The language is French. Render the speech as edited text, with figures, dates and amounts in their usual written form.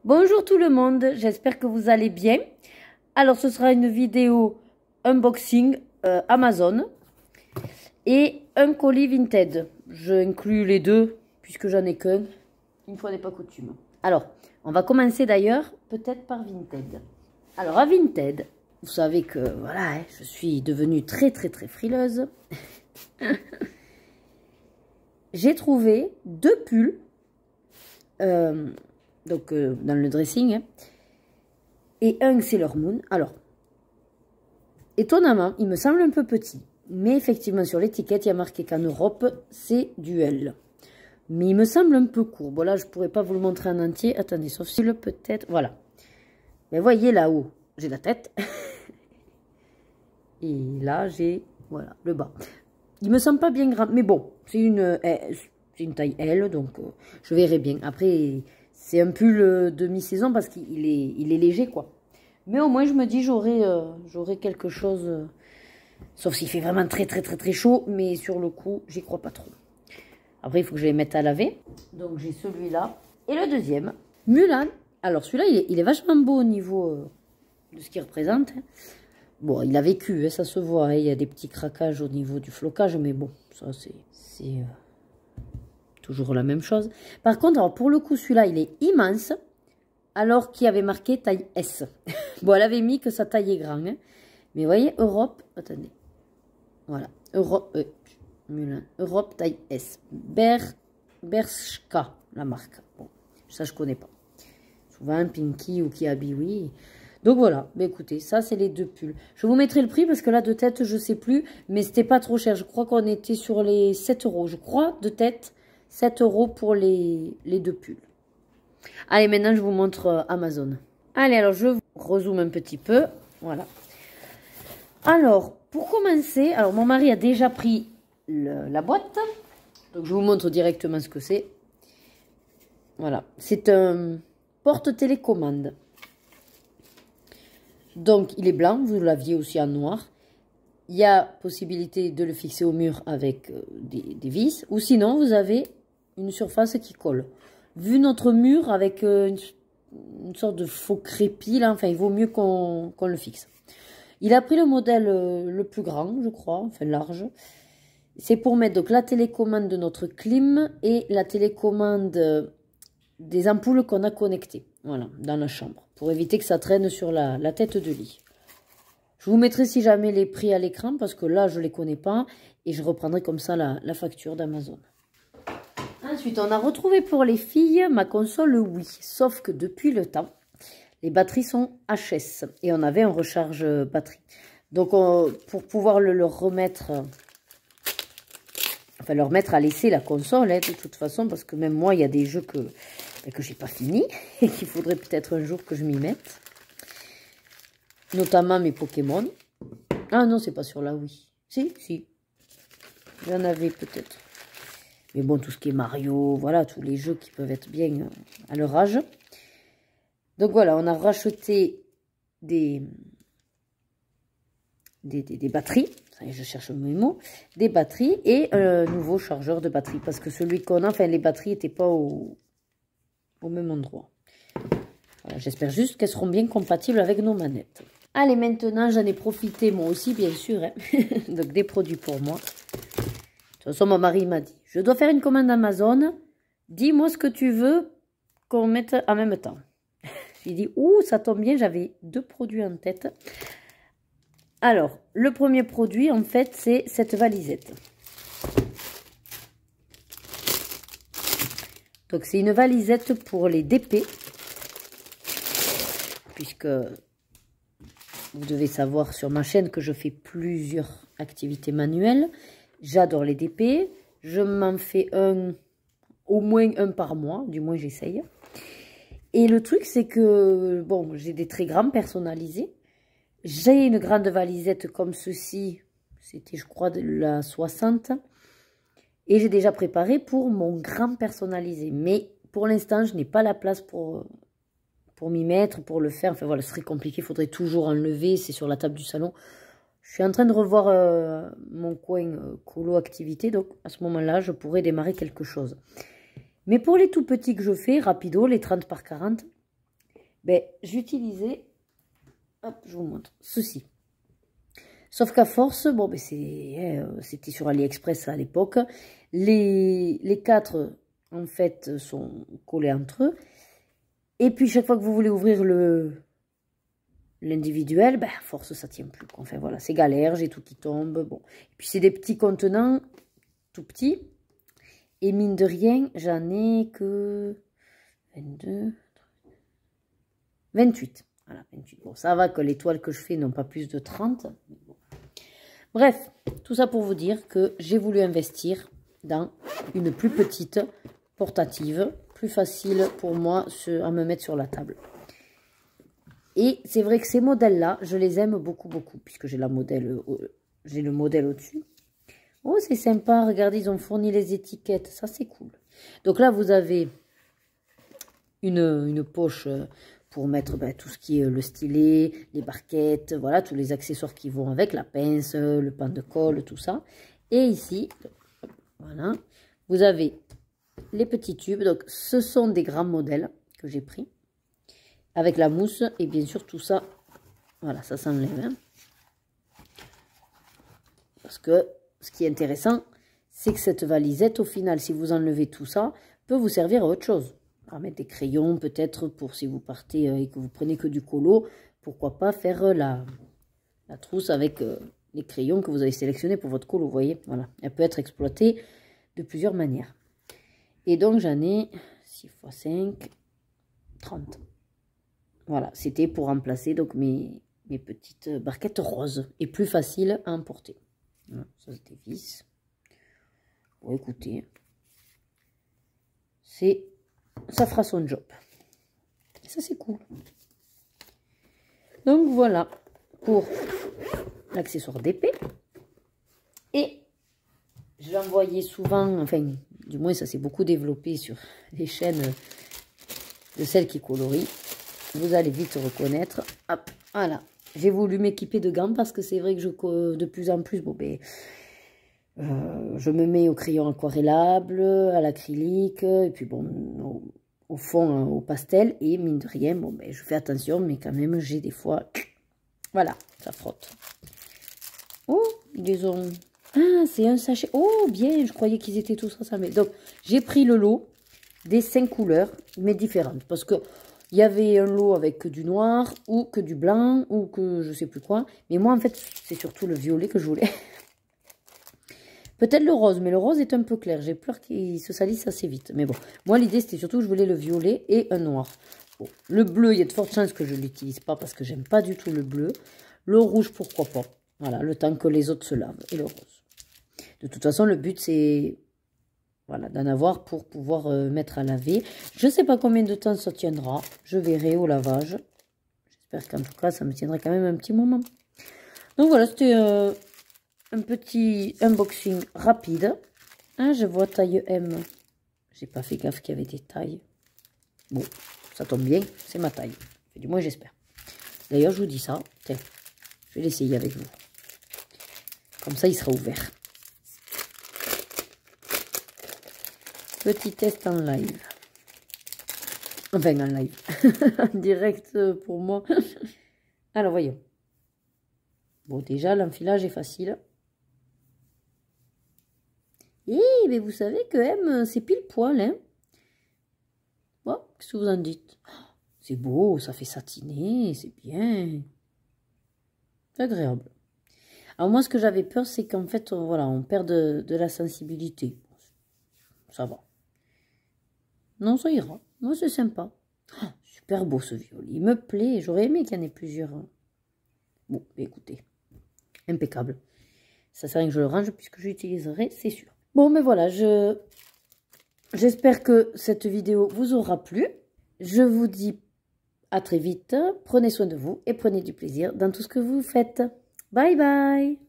Bonjour tout le monde, j'espère que vous allez bien. Alors ce sera une vidéo unboxing Amazon et un colis Vinted. Je inclus les deux puisque j'en ai qu'un, une fois n'est pas coutume. Alors, on va commencer d'ailleurs peut-être par Vinted. Alors à Vinted, vous savez que voilà, je suis devenue très frileuse. J'ai trouvé deux pulls. Dans le dressing, et un Sailor Moon. Alors, étonnamment, il me semble un peu petit, mais effectivement sur l'étiquette il y a marqué qu'en Europe c'est du L, mais il me semble un peu court. Bon là je pourrais pas vous le montrer en entier, attendez, sauf si le peut-être, voilà, mais voyez là-haut j'ai la tête et là j'ai, voilà, le bas. Il me semble pas bien grand, mais bon, c'est une taille L, donc je verrai bien. Après c'est un pull de mi-saison parce qu'il est léger, quoi. Mais au moins, je me dis, j'aurai quelque chose. Sauf s'il fait vraiment très chaud. Mais sur le coup, j'y crois pas trop. Après, il faut que je les mette à laver. Donc, j'ai celui-là. Et le deuxième, Mulan. Alors, celui-là, il est vachement beau au niveau de ce qu'il représente. Bon, il a vécu, ça se voit. Il y a des petits craquages au niveau du flocage. Mais bon, ça, c'est toujours la même chose. Par contre, alors pour le coup, celui-là, il est immense, alors qu'il avait marqué taille S. Bon, elle avait mis que sa taille est grande. Hein. Mais vous voyez, Europe, attendez. Voilà, Europe, Mulan, Europe taille S. Bershka, la marque. Bon, ça, je connais pas. Souvent, Pinky ou Kiabi, oui. Donc voilà, mais écoutez, ça, c'est les deux pulls. Je vous mettrai le prix parce que là, de tête, je sais plus. Mais c'était pas trop cher. Je crois qu'on était sur les 7 €. Je crois, de tête. 7 € pour les deux pulls. Allez, maintenant, je vous montre Amazon. Allez, alors, je vous rezoome un petit peu. Voilà. Alors, pour commencer, alors mon mari a déjà pris la boîte. Donc, je vous montre directement ce que c'est. Voilà. C'est un porte-télécommande. Donc, il est blanc. Vous l'aviez aussi en noir. Il y a possibilité de le fixer au mur avec des vis. Ou sinon, vous avez une surface qui colle. Vu notre mur avec une sorte de faux crépi, là, enfin, il vaut mieux qu'on le fixe. Il a pris le modèle le plus grand, je crois, enfin large. C'est pour mettre donc la télécommande de notre clim et la télécommande des ampoules qu'on a connectées, voilà, dans la chambre, pour éviter que ça traîne sur la tête de lit. Je vous mettrai si jamais les prix à l'écran, parce que là, je ne les connais pas, et je reprendrai comme ça la facture d'Amazon. Ensuite, on a retrouvé pour les filles ma console Wii, sauf que depuis le temps, les batteries sont HS et on avait un recharge batterie. Donc, pour pouvoir leur remettre, enfin leur mettre à laisser la console, hein, de toute façon, parce que même moi, il y a des jeux que j'ai pas fini et qu'il faudrait peut-être un jour que je m'y mette. Notamment mes Pokémon. Ah non, c'est pas sur la Wii. Si. J'en avais peut-être. Mais bon, tout ce qui est Mario, voilà, tous les jeux qui peuvent être bien à leur âge. Donc voilà, on a racheté des batteries. Je cherche mes mots. Des batteries et un nouveau chargeur de batterie. Parce que celui qu'on a, enfin les batteries n'étaient pas au même endroit. Voilà, j'espère juste qu'elles seront bien compatibles avec nos manettes. Allez, maintenant, j'en ai profité moi aussi, bien sûr. Hein. Donc des produits pour moi. De toute façon, mon mari m'a dit, je dois faire une commande Amazon, dis-moi ce que tu veux qu'on mette en même temps. J'ai dit, ouh, ça tombe bien, j'avais deux produits en tête. Alors, le premier produit, en fait, c'est cette valisette. Donc, c'est une valisette pour les DP, puisque vous devez savoir sur ma chaîne que je fais plusieurs activités manuelles. J'adore les DP, je m'en fais au moins un par mois, du moins j'essaye. Et le truc c'est que, bon, j'ai des très grands personnalisés. J'ai une grande valisette comme ceci, c'était je crois de la 60. Et j'ai déjà préparé pour mon grand personnalisé. Mais pour l'instant je n'ai pas la place pour m'y mettre, pour le faire. Enfin voilà, ce serait compliqué, il faudrait toujours enlever, c'est sur la table du salon. Je suis en train de revoir mon coin colo activité, donc à ce moment-là, je pourrais démarrer quelque chose. Mais pour les tout petits que je fais, rapido, les 30 par 40, ben, j'utilisais, hop, je vous montre, ceci. Sauf qu'à force, bon, ben c'était sur AliExpress à l'époque, les 4, en fait, sont collés entre eux. Et puis, chaque fois que vous voulez ouvrir l'individuel, ben, à force, ça tient plus. Enfin, voilà, c'est galère, j'ai tout qui tombe. Bon. Et puis, c'est des petits contenants, tout petits. Et mine de rien, j'en ai que 22, 28. Voilà, 28. Bon, ça va que les toiles que je fais n'ont pas plus de 30. Bon. Bref, tout ça pour vous dire que j'ai voulu investir dans une plus petite portative, plus facile pour moi à me mettre sur la table. Et c'est vrai que ces modèles-là, je les aime beaucoup, beaucoup, puisque j'ai le modèle au-dessus. Oh, c'est sympa, regardez, ils ont fourni les étiquettes, ça c'est cool. Donc là, vous avez une poche pour mettre tout ce qui est le stylet, les barquettes, voilà, tous les accessoires qui vont avec, la pince, le pain de colle, tout ça. Et ici, voilà, vous avez les petits tubes. Donc, ce sont des grands modèles que j'ai pris, avec la mousse, et bien sûr, tout ça, voilà, ça s'enlève. Hein. Parce que, ce qui est intéressant, c'est que cette valisette, au final, si vous enlevez tout ça, peut vous servir à autre chose. À mettre des crayons, peut-être, pour si vous partez et que vous prenez que du colo, pourquoi pas faire la trousse avec les crayons que vous avez sélectionnés pour votre colo, vous voyez. Voilà, elle peut être exploitée de plusieurs manières. Et donc, j'en ai 6 x 5, 30. Voilà, c'était pour remplacer donc mes petites barquettes roses et plus faciles à emporter. Voilà, ça se dévisse. Bon, écoutez, ça fera son job. Ça, c'est cool. Donc, voilà pour l'accessoire d'épée. Et j'en voyais souvent, enfin, du moins, ça s'est beaucoup développé sur les chaînes de celles qui colorient. Vous allez vite reconnaître. Hop, voilà. J'ai voulu m'équiper de gants parce que c'est vrai que de plus en plus, bon, ben, je me mets au crayon aquarellable, à l'acrylique, et puis bon, au fond, au pastel, et mine de rien, bon, ben, je fais attention, mais quand même, j'ai des fois, voilà, ça frotte. Oh, ils ont... Ah, c'est un sachet. Oh, bien, je croyais qu'ils étaient tous ensemble. Donc, j'ai pris le lot des 5 couleurs, mais différentes, parce que il y avait un lot avec que du noir, ou que du blanc, ou que je sais plus quoi, mais moi, en fait, c'est surtout le violet que je voulais. Peut-être le rose, mais le rose est un peu clair. J'ai peur qu'il se salisse assez vite. Mais bon, moi, l'idée, c'était surtout que je voulais le violet et un noir. Bon, le bleu, il y a de fortes chances que je ne l'utilise pas parce que j'aime pas du tout le bleu. Le rouge, pourquoi pas. Voilà, le temps que les autres se lavent. Et le rose. De toute façon, le but, c'est voilà, d'en avoir pour pouvoir mettre à laver. Je ne sais pas combien de temps ça tiendra. Je verrai au lavage. J'espère qu'en tout cas, ça me tiendra quand même un petit moment. Donc voilà, c'était... un petit unboxing rapide. Ah, je vois taille M. J'ai pas fait gaffe qu'il y avait des tailles. Bon, ça tombe bien, c'est ma taille. Du moins, j'espère. D'ailleurs, je vous dis ça. Tiens, je vais l'essayer avec vous. Comme ça, il sera ouvert. Petit test en live. Enfin, en live. En direct pour moi. Alors, voyons. Bon, déjà, l'enfilage est facile. Eh, mais vous savez que M, c'est pile poil, hein. Oh, qu'est-ce que vous en dites? C'est beau, ça fait satiner, c'est bien. C'est agréable. Alors moi, ce que j'avais peur, c'est qu'en fait, voilà, on perd de la sensibilité. Ça va. Non, ça ira. Moi, c'est sympa. Oh, super beau ce violet. Il me plaît. J'aurais aimé qu'il y en ait plusieurs. Bon, écoutez. Impeccable. Ça sert à rien que je le range puisque j'utiliserai, c'est sûr. Bon, mais voilà, j'espère que cette vidéo vous aura plu. Je vous dis à très vite. Prenez soin de vous et prenez du plaisir dans tout ce que vous faites. Bye bye!